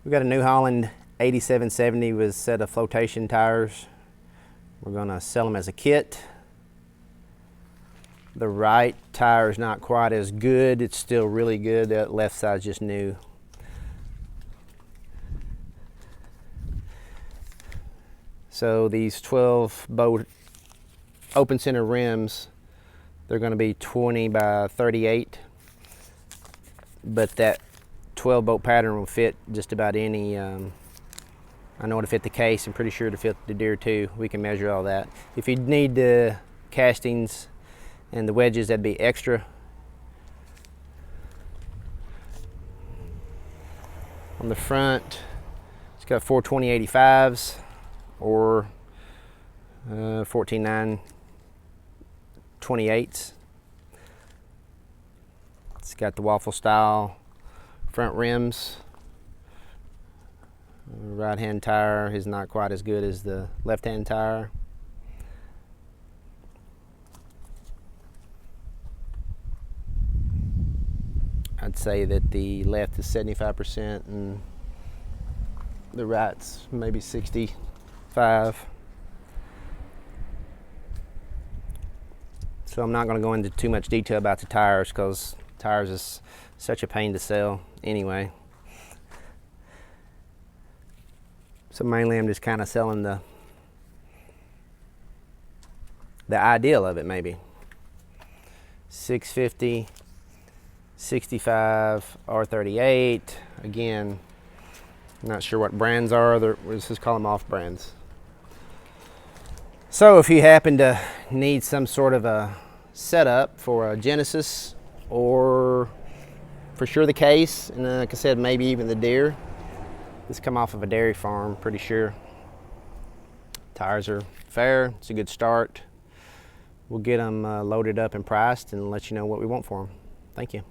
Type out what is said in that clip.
We got a New Holland 8770 with a set of flotation tires. We're gonna sell them as a kit. The right tire is not quite as good. It's still really good. That left side's just new. So these 12 bolt open center rims, they're gonna be 20 by 38, but that 12 bolt pattern will fit just about any, I know it'll fit the case. I'm pretty sure it'll fit the Deere too. We can measure all that. If you need the castings and the wedges, that'd be extra. On the front, it's got 420/85s or 14.9 28s. It's got the waffle style front rims. Right hand tire is not quite as good as the left hand tire. I'd say that the left is 75% and the right's maybe 65. So I'm not going to go into too much detail about the tires because tires is such a pain to sell anyway. So mainly I'm just kind of selling the ideal of it maybe. 650, 65, R38. Again, I'm not sure what brands are. Let's just call them off brands. So if you happen to need some sort of a setup for a Genesis or for sure the case, and like I said, maybe even the Deere. This come off of a dairy farm, pretty sure. Tires are fair, it's a good start. We'll get them loaded up and priced and let you know what we want for them. Thank you.